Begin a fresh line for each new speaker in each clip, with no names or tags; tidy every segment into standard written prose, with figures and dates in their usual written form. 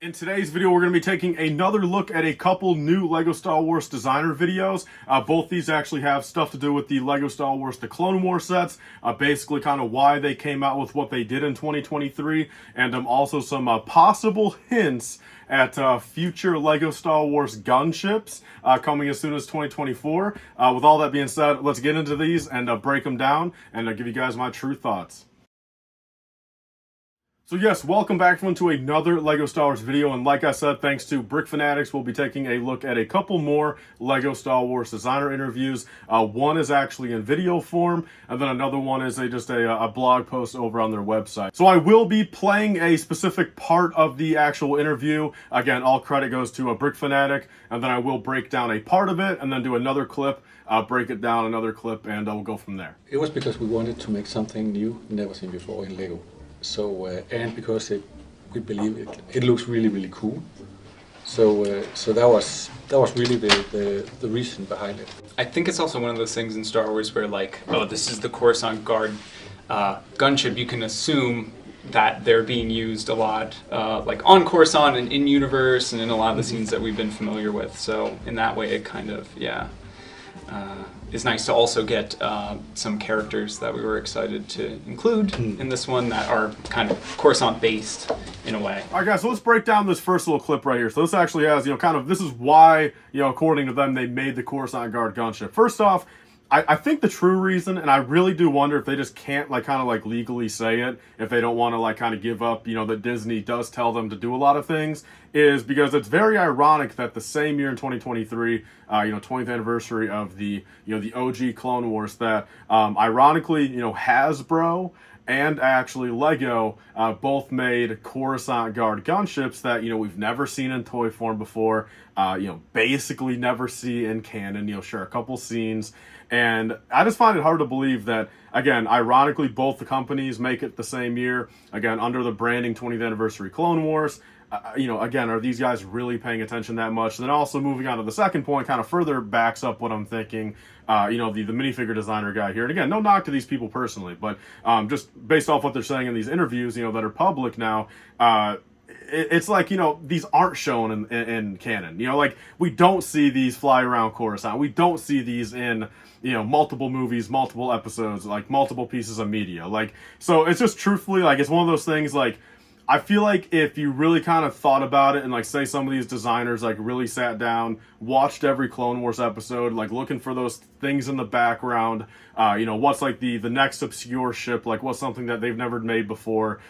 In today's video, we're going to be taking another look at a couple new LEGO Star Wars designer videos. Both these actually have stuff to do with the LEGO Star Wars The Clone Wars sets, basically kind of why they came out with what they did in 2023, and also some possible hints at future LEGO Star Wars gunships coming as soon as 2024. With all that being said, let's get into these and break them down and give you guys my true thoughts. So yes, welcome back everyone to another LEGO Star Wars video, and like I said, thanks to Brick Fanatics, we'll be taking a look at a couple more LEGO Star Wars designer interviews. One is actually in video form, and then another one is just a blog post over on their website. So I will be playing a specific part of the actual interview. Again, all credit goes to a Brick Fanatic, and then I will break down a part of it, and then do another clip, break it down, another clip, and we'll go from there.
It was because we wanted to make something new, never seen before in LEGO. So and because we believe it looks really cool. So that was really the reason behind it.
I think it's also one of those things in Star Wars where, like, oh, this is the Coruscant Guard gunship. You can assume that they're being used a lot, like on Coruscant and in universe and in a lot of the scenes that we've been familiar with. So in that way, it kind of is nice to also get some characters that we were excited to include in this one that are kind of Coruscant based in a way.
Alright guys, so let's break down this first little clip right here. So this actually has, this is why, according to them, they made the Coruscant Guard gunship. First off, I think the true reason, and I really do wonder if they just can't legally say it, if they don't want to give up, that Disney does tell them to do a lot of things, is because it's very ironic that the same year in 2023, 20th anniversary of the, the OG Clone Wars, that ironically, Hasbro and actually LEGO both made Coruscant Guard gunships that, we've never seen in toy form before, basically never see in canon, sure, a couple scenes. And I just find it hard to believe that, again, ironically, both the companies make it the same year, again, under the branding 20th anniversary Clone Wars. Again, are these guys really paying attention that much? And then also moving on to the second point, kind of further backs up what I'm thinking, the minifigure designer guy here. And again, no knock to these people personally, but just based off what they're saying in these interviews, that are public now, it's like, these aren't shown in canon. We don't see these fly around Coruscant. We don't see these in, multiple movies, multiple episodes, multiple pieces of media. So it's just truthfully, it's one of those things, I feel like if you really kind of thought about it and say some of these designers really sat down, watched every Clone Wars episode, looking for those things in the background, what's the next obscure ship, what's something that they've never made before,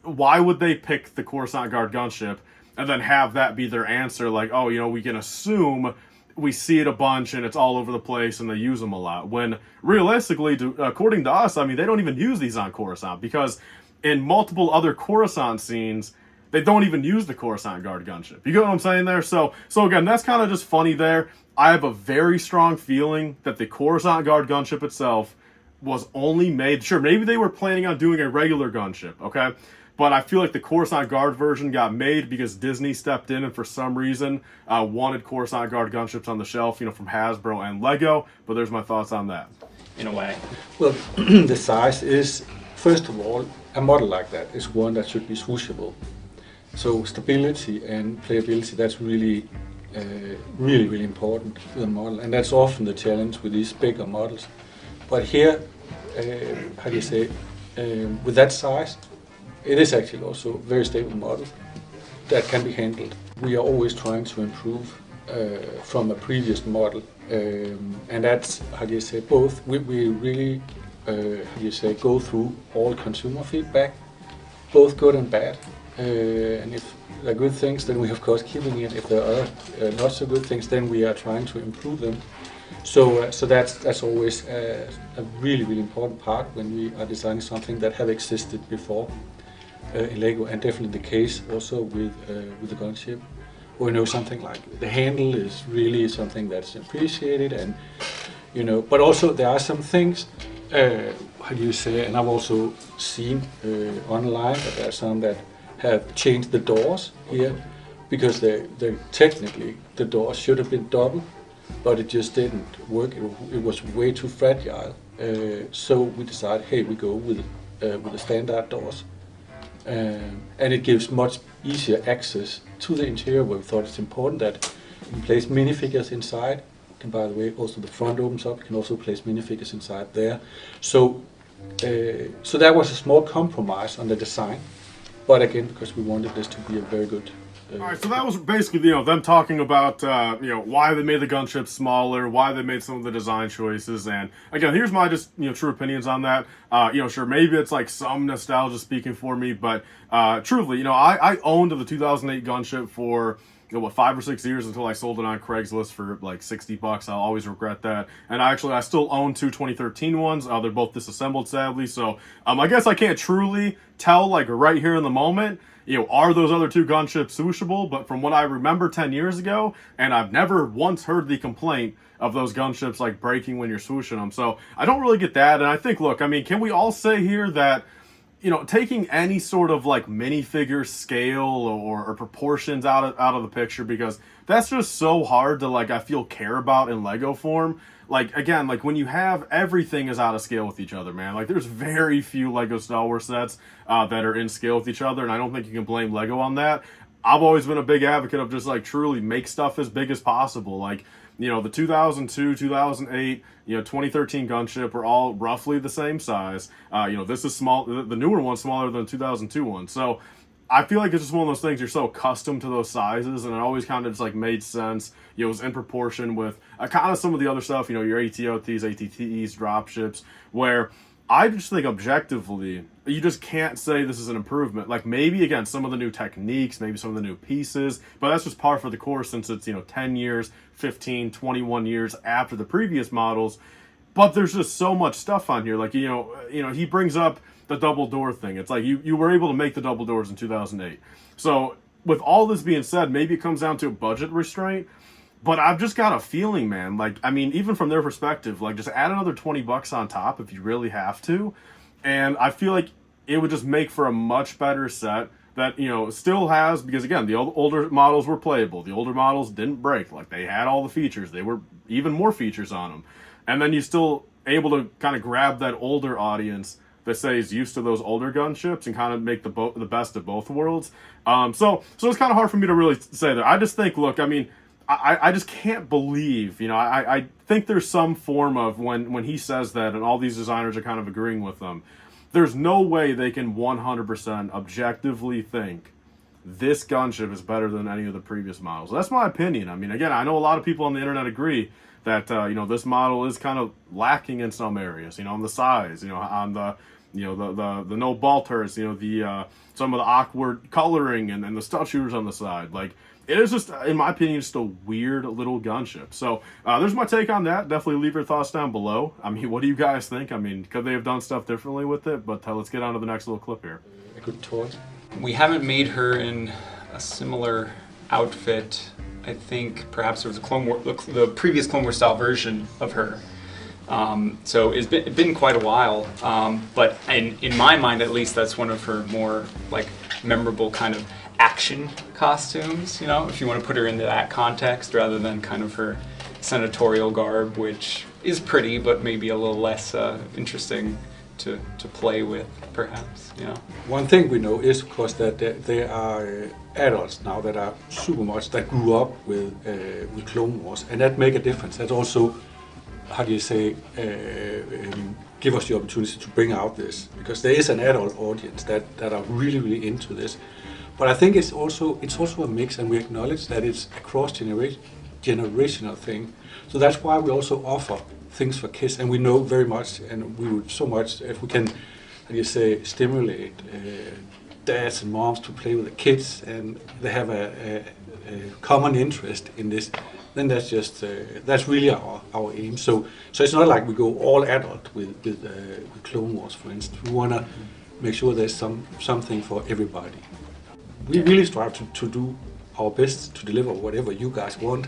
why would they pick the Coruscant Guard gunship and then have that be their answer? We can assume we see it a bunch and it's all over the place and they use them a lot. When realistically, according to us, they don't even use these on Coruscant, because in multiple other Coruscant scenes, they don't even use the Coruscant Guard gunship. You get what I'm saying there? So again, that's kind of just funny there. I have a very strong feeling that the Coruscant Guard gunship itself was only made, sure, maybe they were planning on doing a regular gunship, okay? But I feel like the Coruscant Guard version got made because Disney stepped in and for some reason wanted Coruscant Guard gunships on the shelf, from Hasbro and LEGO. But there's my thoughts on that.
In a way.
Well, the size is, first of all, a model like that is one that should be swooshable. So stability and playability, that's really important with a model. And that's often the challenge with these bigger models. But here, with that size, it is actually also a very stable model that can be handled. We are always trying to improve from a previous model, and that's both. We really go through all consumer feedback, both good and bad. And if there are good things, then we of course keeping it. If there are not so good things, then we are trying to improve them. So that's always a really important part when we are designing something that have existed before. In LEGO, and definitely the case also with the gunship. Or something like the handle is really something that's appreciated, and but also there are some things, and I've also seen online that there are some that have changed the doors here, because they technically the doors should have been double, but it just didn't work. It was way too fragile, so we decided, hey, we go with the standard doors. And it gives much easier access to the interior, where we thought it's important that you can place minifigures inside. And by the way, also the front opens up. You can also place minifigures inside there. So, so that was a small compromise on the design. But again, because we wanted this to be a very good.
All right, so that was basically them talking about why they made the gunships smaller, why they made some of the design choices, and again, here's my just true opinions on that. Sure, maybe it's like some nostalgia speaking for me, but truly, I owned the 2008 gunship for 5 or 6 years until I sold it on Craigslist for like $60. I'll always regret that. And I still own two 2013 ones. They're both disassembled, sadly. So I guess I can't truly tell like right here in the moment, are those other two gunships swooshable? But from what I remember 10 years ago, and I've never once heard the complaint of those gunships like breaking when you're swooshing them. So I don't really get that. And I think, look, I mean, can we all say here that taking any sort of like minifigure scale or proportions out of the picture, because that's just so hard to like, I feel, care about in Lego form. Like, again, like when you have everything is out of scale with each other, man. Like there's very few Lego Star Wars sets that are in scale with each other, and I don't think you can blame Lego on that. I've always been a big advocate of just like truly make stuff as big as possible. Like, the 2002, 2008, 2013 gunship are all roughly the same size. This is small. The newer one's smaller than the 2002 one. So I feel like it's just one of those things, you're so accustomed to those sizes, and it always kind of just like made sense. It was in proportion with kind of some of the other stuff, your ATOTs, ATTEs, dropships, where I just think objectively, you just can't say this is an improvement. Like maybe, again, some of the new techniques, maybe some of the new pieces, but that's just par for the course since it's, 10 years, 15, 21 years after the previous models. But there's just so much stuff on here. Like, he brings up the double door thing. It's like you were able to make the double doors in 2008. So with all this being said, maybe it comes down to a budget restraint. But I've just got a feeling, man, like, I mean, even from their perspective, like, just add another $20 on top if you really have to. And I feel like it would just make for a much better set that, still has, because, again, the older models were playable. The older models didn't break. Like, they had all the features. They were even more features on them. And then you still able to kind of grab that older audience that say is used to those older gunships and kind of make the best of both worlds. So it's kind of hard for me to really say that. I just think, look, I mean, I just can't believe, I think there's some form of when he says that and all these designers are kind of agreeing with them, there's no way they can 100% objectively think this gunship is better than any of the previous models. That's my opinion. I mean, again, I know a lot of people on the internet agree that, this model is kind of lacking in some areas, on the size, on the, the no ball turrets, some of the awkward coloring and the stud shooters on the side. Like, it is just, in my opinion, just a weird little gunship. So there's my take on that. Definitely leave your thoughts down below. I mean, what do you guys think? I mean, could they have done stuff differently with it? But let's get on to the next little clip here.
A good toy.
We haven't made her in a similar outfit. I think perhaps there was the previous Clone Wars style version of her. So it's been quite a while. But in my mind, at least, that's one of her more like memorable kind of action costumes, if you want to put her into that context rather than kind of her senatorial garb, which is pretty but maybe a little less interesting to play with, perhaps.
One thing we know is, of course, that there are adults now that are super much that grew up with Clone Wars, and that make a difference. That also, how do you say, give us the opportunity to bring out this, because there is an adult audience that are really into this. But I think it's also a mix, and we acknowledge that it's a generational thing. So that's why we also offer things for kids, and we know very much, and we would so much, if we can, how do you say, stimulate dads and moms to play with the kids, and they have a common interest in this, then that's just that's really our aim. So it's not like we go all adult with Clone Wars, for instance. We want to make sure there's something for everybody. We really strive to do our best to deliver whatever you guys want.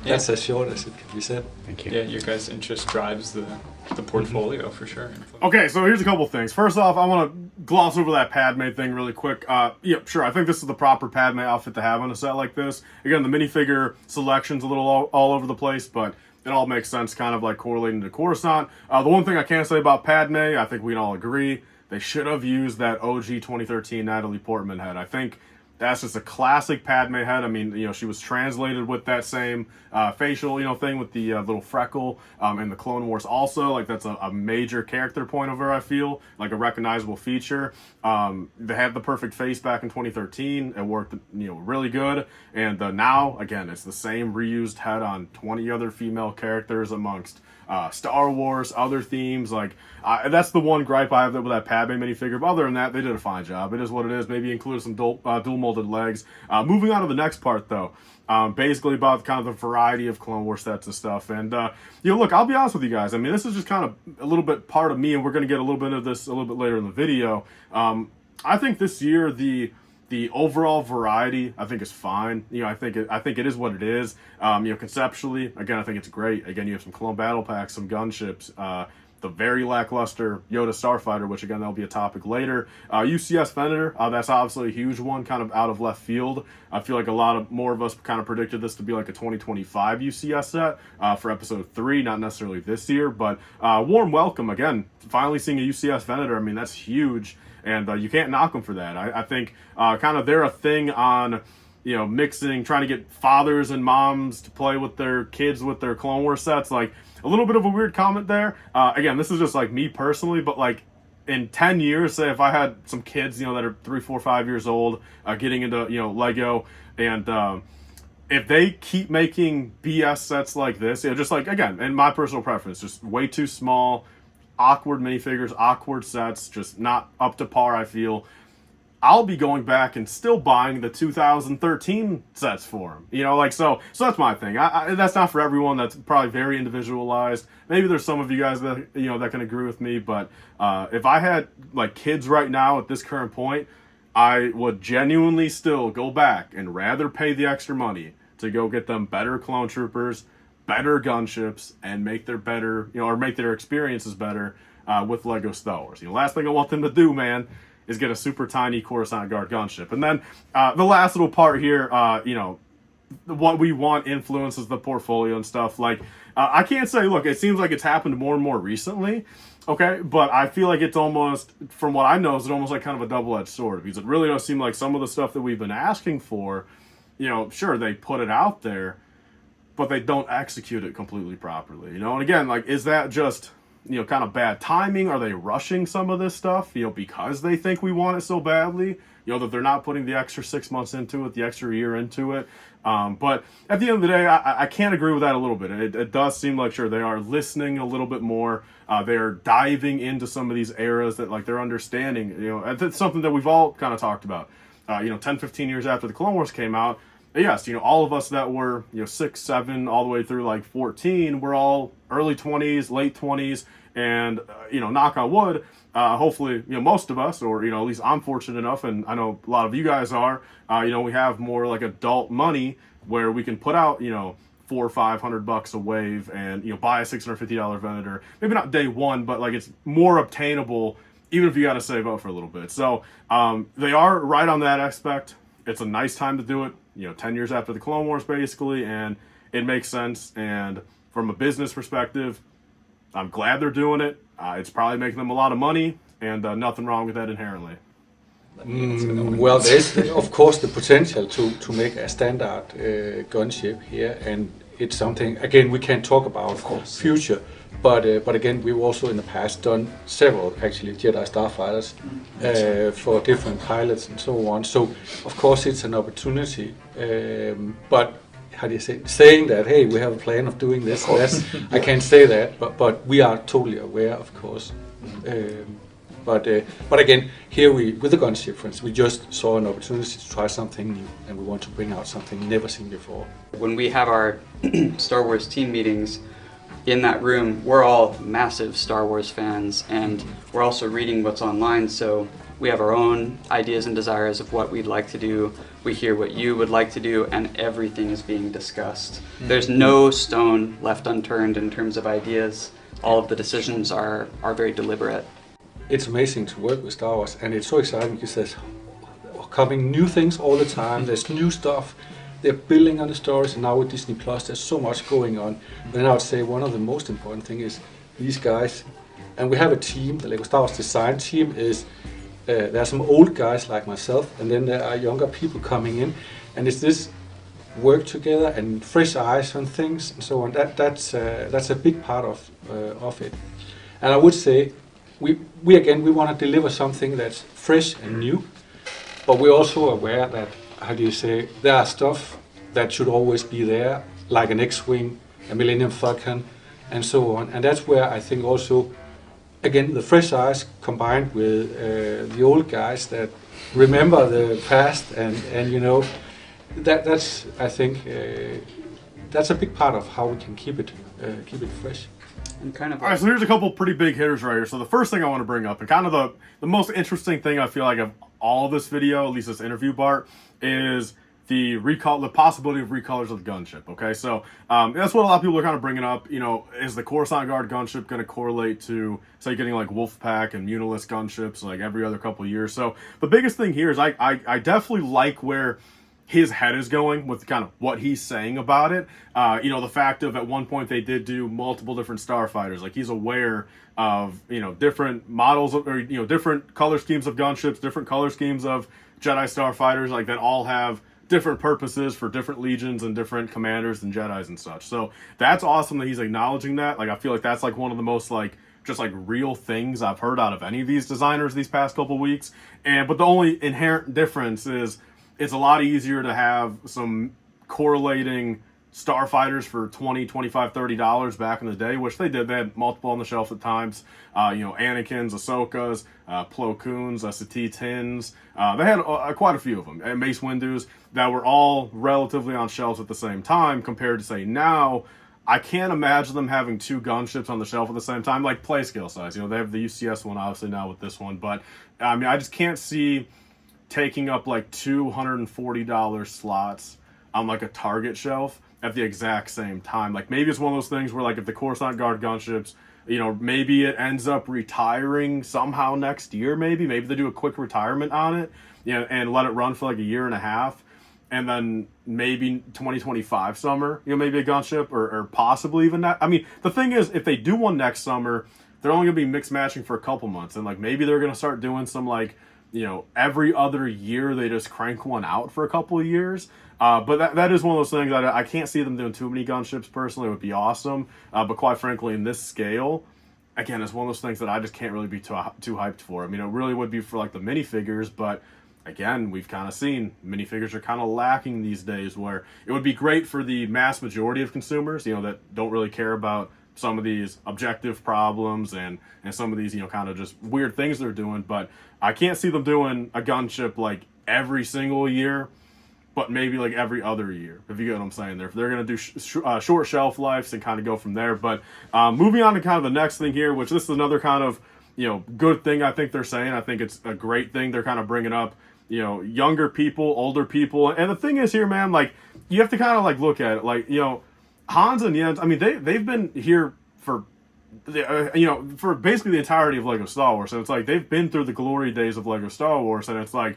That's as short as it can be said.
Thank you. Yeah, your guys' interest drives the portfolio for sure.
Okay, so here's a couple things. First off, I want to gloss over that Padme thing really quick. Sure, I think this is the proper Padme outfit to have on a set like this. Again, the minifigure selection's a little all over the place, but it all makes sense, kind of like correlating to Coruscant. The one thing I can say about Padme, I think we can all agree, they should have used that OG 2013 Natalie Portman head. I think that's just a classic Padme head. I mean, she was translated with that same facial, thing with the little freckle in the Clone Wars also. Like, that's a major character point of her, I feel. Like, a recognizable feature. They had the perfect face back in 2013. It worked, really good. And now, again, it's the same reused head on 20 other female characters amongst Star Wars, other themes. Like, that's the one gripe I have with that Padme minifigure. But other than that, they did a fine job. It is what it is. Maybe include some dual molded legs. Moving on to the next part, though. Basically about kind of the variety of Clone Wars sets and stuff. And, look, I'll be honest with you guys. I mean, this is just kind of a little bit part of me, and we're going to get a little bit of this a little bit later in the video. I think this year, the overall variety, I think, is fine. I think it is what it is. Conceptually, again, I think it's great. Again, you have some clone battle packs, some gunships, the very lackluster Yoda Starfighter, which again, that'll be a topic later. UCS Venator, that's obviously a huge one, kind of out of left field. I feel like more of us kind of predicted this to be like a 2025 UCS set for episode 3, not necessarily this year, but warm welcome again. Finally seeing a UCS Venator, I mean, that's huge. And you can't knock them for that. I think kind of they're a thing on, mixing, trying to get fathers and moms to play with their kids with their Clone Wars sets. Like, a little bit of a weird comment there. Again, this is just like me personally, but like in 10 years, say if I had some kids, that are 3, 4, 5 years old, getting into, Lego, and if they keep making BS sets like this, just like, again, in my personal preference, just way too small, awkward minifigures, awkward sets, just not up to par, I feel, I'll be going back and still buying the 2013 sets for them. So that's my thing. That's not for everyone. That's probably very individualized. Maybe there's some of you guys that, that can agree with me, but if I had, like, kids right now at this current point, I would genuinely still go back and rather pay the extra money to go get them better clone troopers, better gunships, and make their better, or make their experiences better with Lego Star Wars. Last thing I want them to do, man, is get a super tiny Coruscant Guard gunship. And then the last little part here, what we want influences the portfolio and stuff. Like, I can't say, look, it seems like it's happened more and more recently, okay? But I feel like it's almost, from what I know, it's almost like kind of a double-edged sword, because it really does seem like some of the stuff that we've been asking for, sure, they put it out there, but they don't execute it completely properly, And again, like, is that just, kind of bad timing? Are they rushing some of this stuff, because they think we want it so badly, that they're not putting the extra 6 months into it, the extra year into it? But at the end of the day, I can't agree with that a little bit. It does seem like, sure, they are listening a little bit more. They're diving into some of these eras that, like, they're understanding, it's something that we've all kind of talked about. 10, 15 years after the Clone Wars came out, yes, all of us that were, 6, 7, all the way through like 14, we're all early 20s, late 20s, and, knock on wood, hopefully, most of us, or, at least I'm fortunate enough, and I know a lot of you guys are, we have more like adult money where we can put out, $400 or $500 a wave and, buy a $650 Venator. Maybe not day one, but like it's more obtainable, even if you got to save up for a little bit. So they are right on that aspect. It's a nice time to do it, 10 years after the Clone Wars, basically, and it makes sense. And from a business perspective, I'm glad they're doing it. It's probably making them a lot of money, and nothing wrong with that inherently.
Well, there's, of course, the potential to make a standard gunship here, and it's something, again, we can't talk about, of course, future, but again, we've also in the past done several, actually, Jedi Starfighters for different pilots and so on. So, of course, it's an opportunity, but how do you say, saying that, hey, we have a plan of doing this, I can't say that, but we are totally aware, of course. But again, here with the gunship, for instance, we just saw an opportunity to try something new, and we want to bring out something never seen before.
When we have our Star Wars team meetings, in that room, we're all massive Star Wars fans, and we're also reading what's online, so we have our own ideas and desires of what we'd like to do. We hear what you would like to do, and everything is being discussed. There's no stone left unturned in terms of ideas. All of the decisions are very deliberate.
It's amazing to work with Star Wars, and it's so exciting because there's coming new things all the time. There's new stuff. They're building on the stories, and now with Disney Plus, there's so much going on. But then I would say one of the most important things is these guys, And we have a team. The Lego Star Wars design team is there are some old guys like myself, and then there are younger people coming in, and it's this work together and fresh eyes on things and so on. That's a big part of it. And I would say we want to deliver something that's fresh and new, but we're also aware that, how do you say, there are stuff that should always be there, like an X-Wing, a Millennium Falcon, and so on. And that's where I think also, again, the fresh eyes combined with the old guys that remember the past, and you know, that's I think that's a big part of how we can keep it fresh.
And kind of
all right, so here's a couple pretty big hitters right here. So the first thing I want to bring up, and kind of the most interesting thing I feel like of all this video, at least this interview part, is the possibility of recolors of the gunship. Okay, so that's what a lot of people are kind of bringing up. You know, is the Coruscant Guard gunship going to correlate to, say, getting like Wolfpack and Munilist gunships like every other couple of years? So the biggest thing here is I definitely like where his head is going with kind of what he's saying about it. You know, the fact of at one point they did do multiple different Starfighters. Like, he's aware of, you know, different models or, you know, different color schemes of gunships, different color schemes of Jedi Starfighters, like that all have different purposes for different legions and different commanders and Jedis and such. So that's awesome that he's acknowledging that. Like, I feel like that's like one of the most like just like real things I've heard out of any of these designers these past couple weeks. But the only inherent difference is it's a lot easier to have some correlating Starfighters for $20, $25, $30 back in the day, which they did. They had multiple on the shelf at times. You know, Anakin's, Ahsoka's, Plo Koon's, Satine Tins. They had quite a few of them. And Mace Windu's that were all relatively on shelves at the same time, compared to, say, now, I can't imagine them having two gunships on the shelf at the same time, like play scale size. You know, they have the UCS one, obviously, now with this one. But, I mean, I just can't see taking up like $240 slots on like a Target shelf at the exact same time. Like, maybe it's one of those things where, like, if the Coruscant Guard gunships, you know, maybe it ends up retiring somehow next year. Maybe they do a quick retirement on it, you know, and let it run for like a year and a half, and then maybe 2025 summer, you know, maybe a gunship, or possibly even that. I mean, the thing is, if they do one next summer, they're only gonna be mix matching for a couple months, and like maybe they're gonna start doing some, like, you know, every other year they just crank one out for a couple of years. But that is one of those things that I can't see them doing too many gunships personally. It would be awesome. But quite frankly, in this scale, again, it's one of those things that I just can't really be too hyped for. I mean, it really would be for like the minifigures, but again, we've kind of seen minifigures are kind of lacking these days, where it would be great for the mass majority of consumers, you know, that don't really care about some of these objective problems and some of these, you know, kind of just weird things they're doing. But I can't see them doing a gunship like every single year, but maybe like every other year, if you get what I'm saying. They're going to do short shelf lives and kind of go from there. But moving on to kind of the next thing here, which this is another kind of, you know, good thing I think they're saying. I think it's a great thing they're kind of bringing up, you know, younger people, older people. And the thing is here, man, like, you have to kind of like look at it like, you know, Hans and Jens, I mean, they've been here for, you know, for basically the entirety of Lego Star Wars. So it's like they've been through the glory days of Lego Star Wars, and it's like,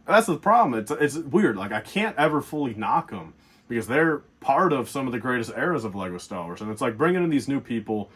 that's the problem. It's weird. Like, I can't ever fully knock them because they're part of some of the greatest eras of Lego Star Wars. And it's like bringing in these new people,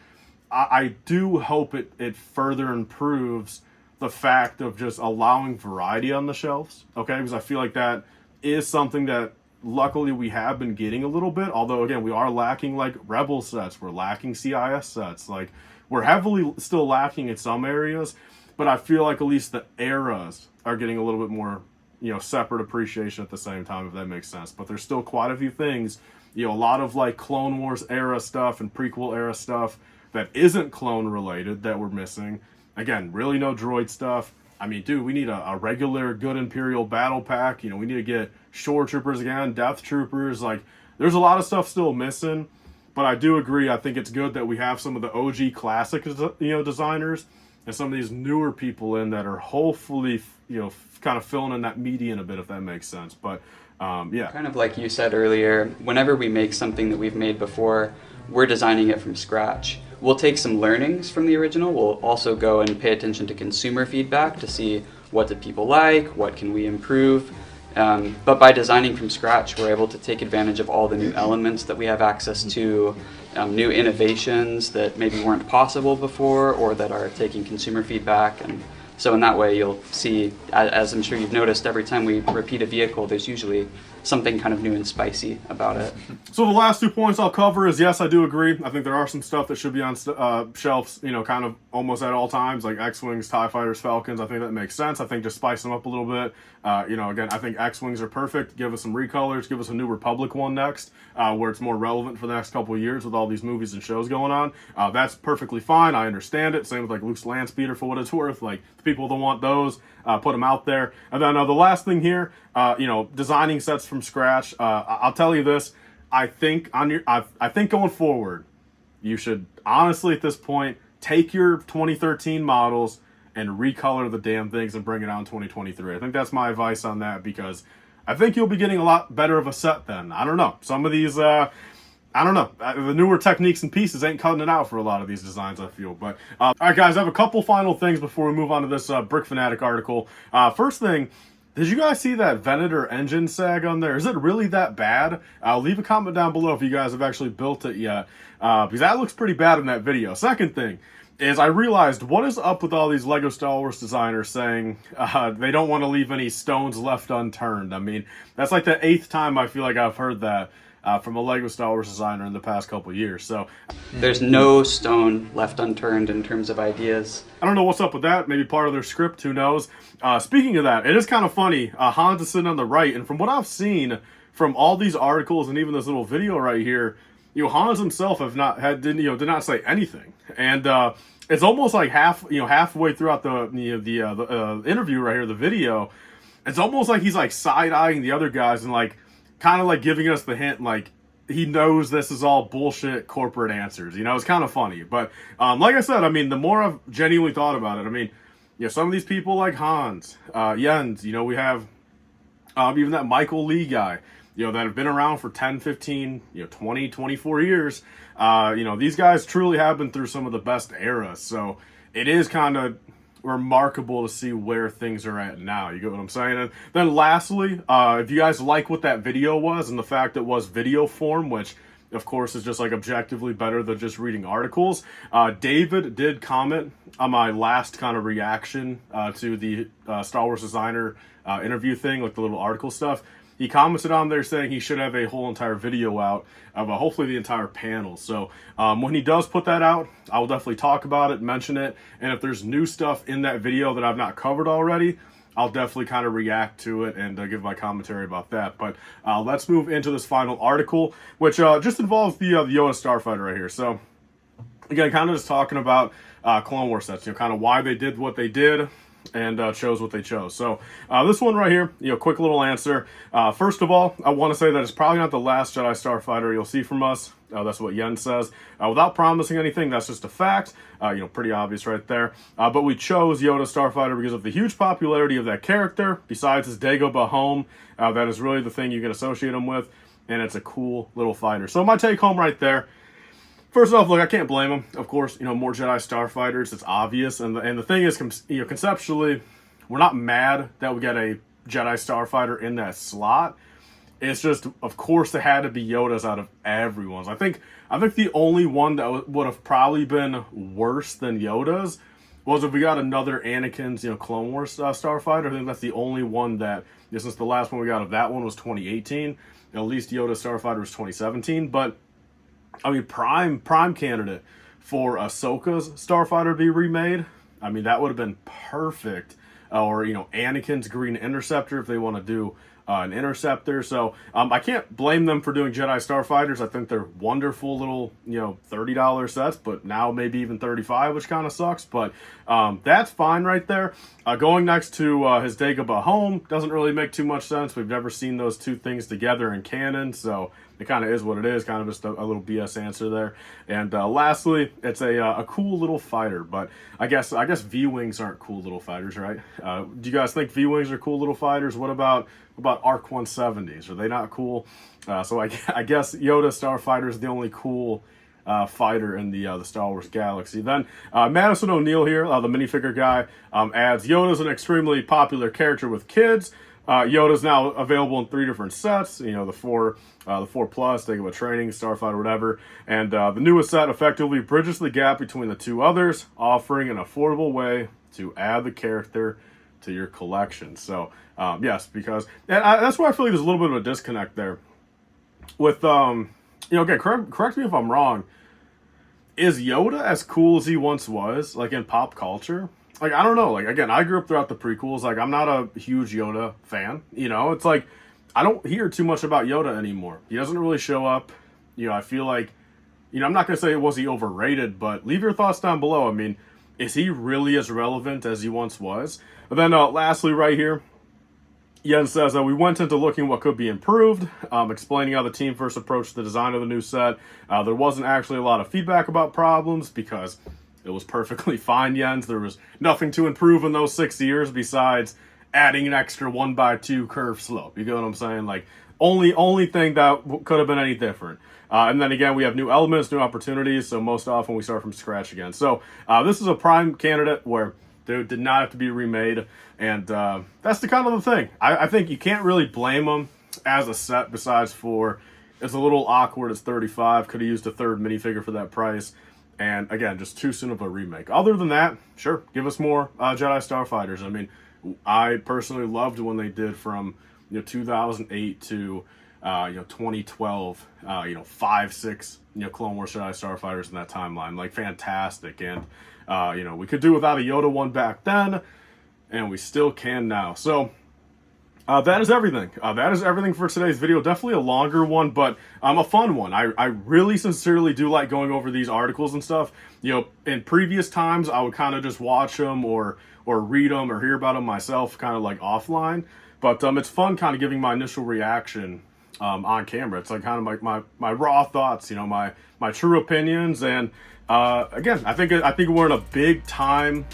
I do hope it further improves the fact of just allowing variety on the shelves, okay? Because I feel like that is something that luckily we have been getting a little bit, although again, we are lacking like Rebel sets, we're lacking CIS sets, like we're heavily still lacking in some areas, but I feel like at least the eras are getting a little bit more, you know, separate appreciation at the same time, if that makes sense. But there's still quite a few things, you know, a lot of like Clone Wars era stuff and prequel era stuff that isn't clone related that we're missing. Again, really no droid stuff. I mean, dude, we need a regular good Imperial battle pack. You know, we need to get Shore Troopers again, Death Troopers. Like, there's a lot of stuff still missing. But I do agree. I think it's good that we have some of the OG classic, you know, designers and some of these newer people in that are hopefully, you know, kind of filling in that median a bit, if that makes sense. But, yeah.
Kind of like you said earlier, whenever we make something that we've made before, we're designing it from scratch. We'll take some learnings from the original. We'll also go and pay attention to consumer feedback to see what do people like, what can we improve. But by designing from scratch, we're able to take advantage of all the new elements that we have access to, new innovations that maybe weren't possible before, or that are taking consumer feedback. And so in that way, you'll see, as I'm sure you've noticed, every time we repeat a vehicle, there's usually something kind of new and spicy about it.
So the last 2 points I'll cover is, yes, I do agree. I think there are some stuff that should be on shelves, you know, kind of almost at all times, like X-Wings, TIE Fighters, Falcons. I think that makes sense. I think just spice them up a little bit. You know, again, I think X-Wings are perfect. Give us some recolors. Give us a New Republic one next, where it's more relevant for the next couple of years with all these movies and shows going on. That's perfectly fine. I understand it. Same with like Luke's Land Speeder, for what it's worth. Like, the people that want those, put them out there. And then the last thing here, you know, designing sets from scratch. I'll tell you this. I think I think going forward, you should honestly at this point take your 2013 models and recolor the damn things and bring it out in 2023. I think that's my advice on that, because I think you'll be getting a lot better of a set then. I don't know. Some of these, I don't know. The newer techniques and pieces ain't cutting it out for a lot of these designs, I feel. But, all right, guys, I have a couple final things before we move on to this Brick Fanatic article. First thing, did you guys see that Venator engine sag on there? Is it really that bad? Leave a comment down below if you guys have actually built it yet, because that looks pretty bad in that video. Second thing is, I realized, what is up with all these LEGO Star Wars designers saying they don't want to leave any stones left unturned? I mean, that's like the 8th time I feel like I've heard that from a LEGO Star Wars designer in the past couple of years. So
There's no stone left unturned in terms of ideas.
I don't know what's up with that. Maybe part of their script, who knows? Speaking of that, it is kind of funny. Hans is sitting on the right, and from what I've seen from all these articles and even this little video right here, you know, Hans himself did not say anything, and it's almost like halfway throughout the interview right here, the video, it's almost like he's like side-eyeing the other guys and like kind of like giving us the hint, like he knows this is all bullshit corporate answers. You know, it's kind of funny. But like I said, I mean, the more I've genuinely thought about it, I mean, you know, some of these people like Hans, Jens, you know, we have even that Michael Lee guy, you know, that have been around for 10, 15, 20, 24 years. You know, these guys truly have been through some of the best eras. So it is kind of remarkable to see where things are at now. You get what I'm saying? And then lastly, if you guys like what that video was and the fact it was video form, which of course is just like objectively better than just reading articles, David did comment on my last kind of reaction to the Star Wars designer interview thing, like the little article stuff. He commented on there saying he should have a whole entire video out of hopefully the entire panel. So when he does put that out, I will definitely talk about it, mention it, and if there's new stuff in that video that I've not covered already, I'll definitely kind of react to it and give my commentary about that. But let's move into this final article, which just involves the Yoda Starfighter right here. So again, kind of just talking about Clone Wars sets, you know, kind of why they did what they did, and chose what they chose. So this one right here, you know, quick little answer. First of all, I want to say that it's probably not the last Jedi Starfighter you'll see from us. That's what Yen says. Without promising anything, that's just a fact. You know, pretty obvious right there. But we chose Yoda Starfighter because of the huge popularity of that character. Besides his Dagobah home, that is really the thing you can associate him with, and it's a cool little fighter. So my take home right there. First off, look, I can't blame him. Of course, you know, more Jedi Starfighters, it's obvious. And the thing is, you know, conceptually, we're not mad that we got a Jedi Starfighter in that slot. It's just, of course, it had to be Yoda's out of everyone's. I think the only one that would have probably been worse than Yoda's was if we got another Anakin's, you know, Clone Wars Starfighter. I think that's the only one that, you know, since the last one we got of that one was 2018. At least Yoda Starfighter was 2017, but I mean, prime candidate for Ahsoka's Starfighter to be remade. I mean, that would have been perfect. Or, you know, Anakin's Green Interceptor if they want to do an Interceptor. So I can't blame them for doing Jedi Starfighters. I think they're wonderful little, you know, $30 sets, but now maybe even $35, which kind of sucks. But that's fine right there. Going next to his Dagobah home doesn't really make too much sense. We've never seen those two things together in canon, so it kind of is what it is, kind of just a little BS answer there. And lastly, it's a cool little fighter, but I guess V-Wings aren't cool little fighters, right? Do you guys think V-Wings are cool little fighters? What about ARC 170s? Are they not cool? So I guess Yoda Starfighter is the only cool fighter in the Star Wars galaxy. Then Madison O'Neill here, the minifigure guy, adds, Yoda's an extremely popular character with kids, Yoda's now available in 3 different sets. You know, the 4 plus, think about training, Starfighter, whatever. And the newest set effectively bridges the gap between the 2 others, offering an affordable way to add the character to your collection. So yes, because that's why I feel like there's a little bit of a disconnect there. With you know, again, correct me if I'm wrong. Is Yoda as cool as he once was, like in pop culture? Like, I don't know. Like, again, I grew up throughout the prequels. Like, I'm not a huge Yoda fan. You know, it's like I don't hear too much about Yoda anymore. He doesn't really show up. You know, I feel like, you know, I'm not gonna say was he overrated, but leave your thoughts down below. I mean, is he really as relevant as he once was? And then lastly, right here, Yen says that we went into looking what could be improved, explaining how the team first approached the design of the new set. There wasn't actually a lot of feedback about problems because it was perfectly fine, Jens. There was nothing to improve in those 6 years besides adding an extra 1x2 curve slope. You get what I'm saying? Like, only thing that could have been any different. And then again, we have new elements, new opportunities, so most often we start from scratch again. So this is a prime candidate where it did not have to be remade, and that's the kind of the thing. I think you can't really blame them as a set, besides for it's a little awkward. It's $35. Could have used a 3rd minifigure for that price. And again, just too soon of a remake. Other than that, sure, give us more Jedi Starfighters. I mean, I personally loved when they did from 2008 to 2012. 5, 6 Clone Wars Jedi Starfighters in that timeline, like fantastic. And we could do without a Yoda one back then, and we still can now. So that is everything. That is everything for today's video. Definitely a longer one, but a fun one. I really sincerely do like going over these articles and stuff. In previous times, I would kind of just watch them or read them or hear about them myself, kind of like offline. But it's fun kind of giving my initial reaction on camera. It's like kind of like my raw thoughts, my true opinions. And again, I think we're in a big time,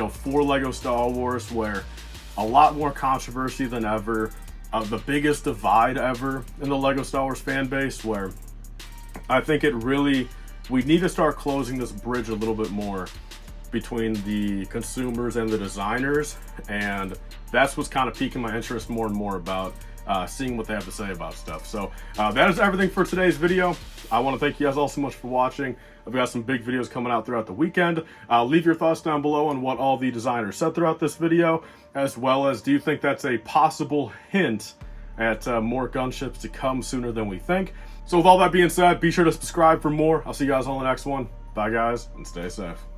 for Lego Star Wars, where a lot more controversy than ever, the biggest divide ever in the Lego Star Wars fan base, where I think we need to start closing this bridge a little bit more between the consumers and the designers, and that's what's kind of piquing my interest more and more about seeing what they have to say about stuff. So that is everything for today's video. I want to thank you guys all so much for watching. I've got some big videos coming out throughout the weekend. Leave your thoughts down below on what all the designers said throughout this video, as well as do you think that's a possible hint at more gunships to come sooner than we think. So with all that being said, be sure to subscribe for more. I'll see you guys on the next one. Bye guys, and stay safe.